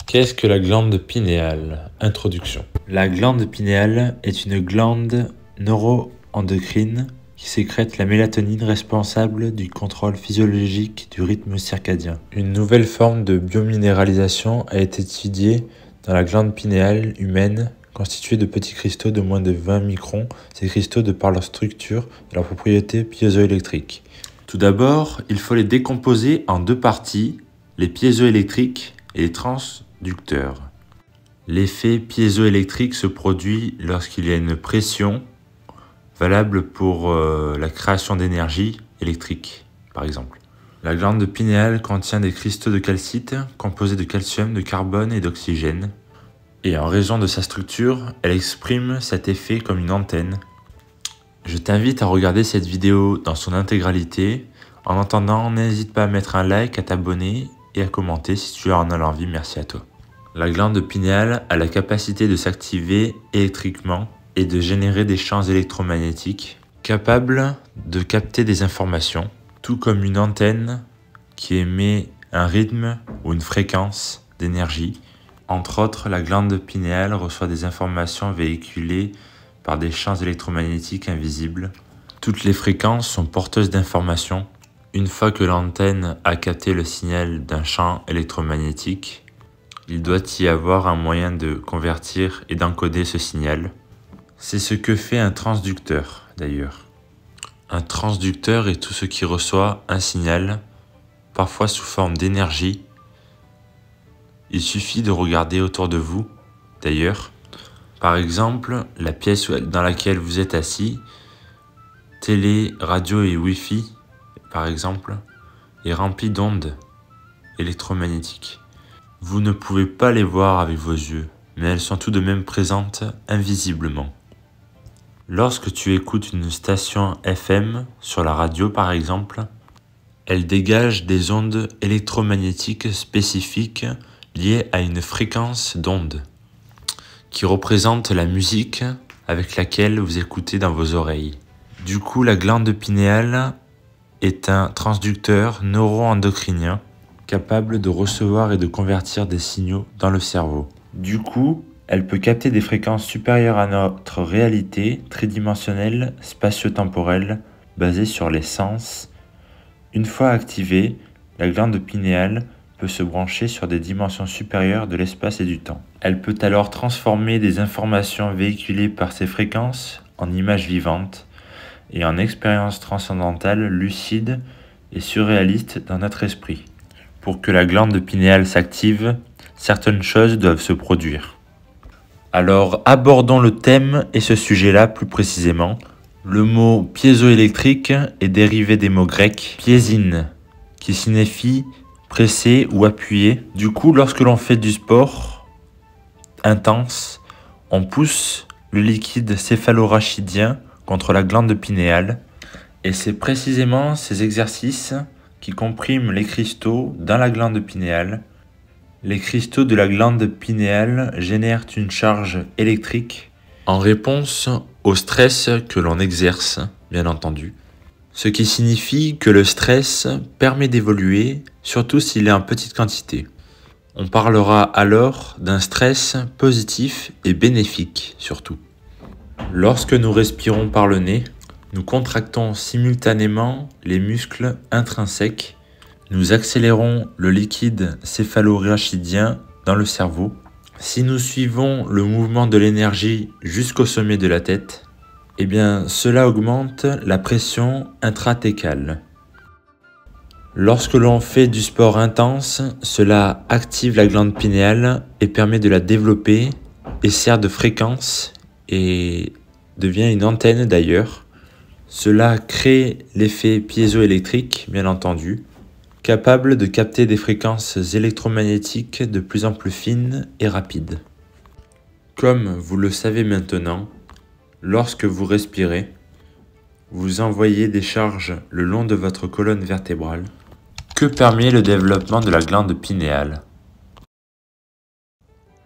Qu'est-ce que la glande pinéale? Introduction. La glande pinéale est une glande neuroendocrine qui sécrète la mélatonine responsable du contrôle physiologique du rythme circadien. Une nouvelle forme de biominéralisation a été étudiée dans la glande pinéale humaine, constituée de petits cristaux de moins de 20 microns, ces cristaux de par leur structure et leurs propriétés piézoélectriques. Tout d'abord, il faut les décomposer en deux parties, les piézoélectriques et les transducteurs. L'effet piézoélectrique se produit lorsqu'il y a une pression valable pour la création d'énergie électrique, par exemple. La glande pinéale contient des cristaux de calcite composés de calcium, de carbone et d'oxygène. Et en raison de sa structure, elle exprime cet effet comme une antenne. Je t'invite à regarder cette vidéo dans son intégralité. En attendant, n'hésite pas à mettre un like, à t'abonner et à commenter si tu en as l'envie. Merci à toi. La glande pinéale a la capacité de s'activer électriquement et de générer des champs électromagnétiques capables de capter des informations, tout comme une antenne qui émet un rythme ou une fréquence d'énergie. Entre autres, la glande pinéale reçoit des informations véhiculées par des champs électromagnétiques invisibles. Toutes les fréquences sont porteuses d'informations. Une fois que l'antenne a capté le signal d'un champ électromagnétique, il doit y avoir un moyen de convertir et d'encoder ce signal. C'est ce que fait un transducteur, d'ailleurs. Un transducteur est tout ce qui reçoit un signal, parfois sous forme d'énergie. Il suffit de regarder autour de vous, d'ailleurs. Par exemple, la pièce dans laquelle vous êtes assis, télé, radio et Wi-Fi, par exemple, est remplie d'ondes électromagnétiques. Vous ne pouvez pas les voir avec vos yeux, mais elles sont tout de même présentes invisiblement. Lorsque tu écoutes une station FM sur la radio par exemple, elle dégage des ondes électromagnétiques spécifiques liées à une fréquence d'onde qui représente la musique avec laquelle vous écoutez dans vos oreilles. Du coup, la glande pinéale est un transducteur neuroendocrinien capable de recevoir et de convertir des signaux dans le cerveau. Du coup, elle peut capter des fréquences supérieures à notre réalité tridimensionnelle spatio-temporelle basée sur les sens. Une fois activée, la glande pinéale peut se brancher sur des dimensions supérieures de l'espace et du temps. Elle peut alors transformer des informations véhiculées par ces fréquences en images vivantes et en expériences transcendantales, lucides et surréalistes dans notre esprit. Pour que la glande pinéale s'active, certaines choses doivent se produire. Alors abordons le thème et ce sujet-là plus précisément. Le mot piézoélectrique est dérivé des mots grecs piézine, qui signifie presser ou appuyer. Du coup, lorsque l'on fait du sport intense, on pousse le liquide céphalorachidien contre la glande pinéale. Et c'est précisément ces exercices qui compriment les cristaux dans la glande pinéale. Les cristaux de la glande pinéale génèrent une charge électrique en réponse au stress que l'on exerce, bien entendu. Ce qui signifie que le stress permet d'évoluer, surtout s'il est en petite quantité. On parlera alors d'un stress positif et bénéfique, surtout. Lorsque nous respirons par le nez, nous contractons simultanément les muscles intrinsèques. Nous accélérons le liquide céphalorachidien dans le cerveau. Si nous suivons le mouvement de l'énergie jusqu'au sommet de la tête, eh bien, cela augmente la pression intrathécale. Lorsque l'on fait du sport intense, cela active la glande pinéale et permet de la développer et sert de fréquence et devient une antenne d'ailleurs. Cela crée l'effet piézoélectrique, bien entendu, capable de capter des fréquences électromagnétiques de plus en plus fines et rapides. Comme vous le savez maintenant, lorsque vous respirez, vous envoyez des charges le long de votre colonne vertébrale. Que permet le développement de la glande pinéale?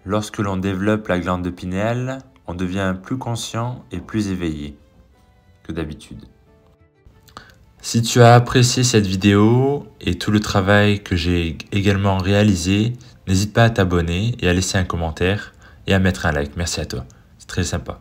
Lorsque l'on développe la glande pinéale, on devient plus conscient et plus éveillé que d'habitude. Si tu as apprécié cette vidéo et tout le travail que j'ai également réalisé, N'hésite pas à t'abonner et à laisser un commentaire et à mettre un like. Merci à toi. C'est très sympa.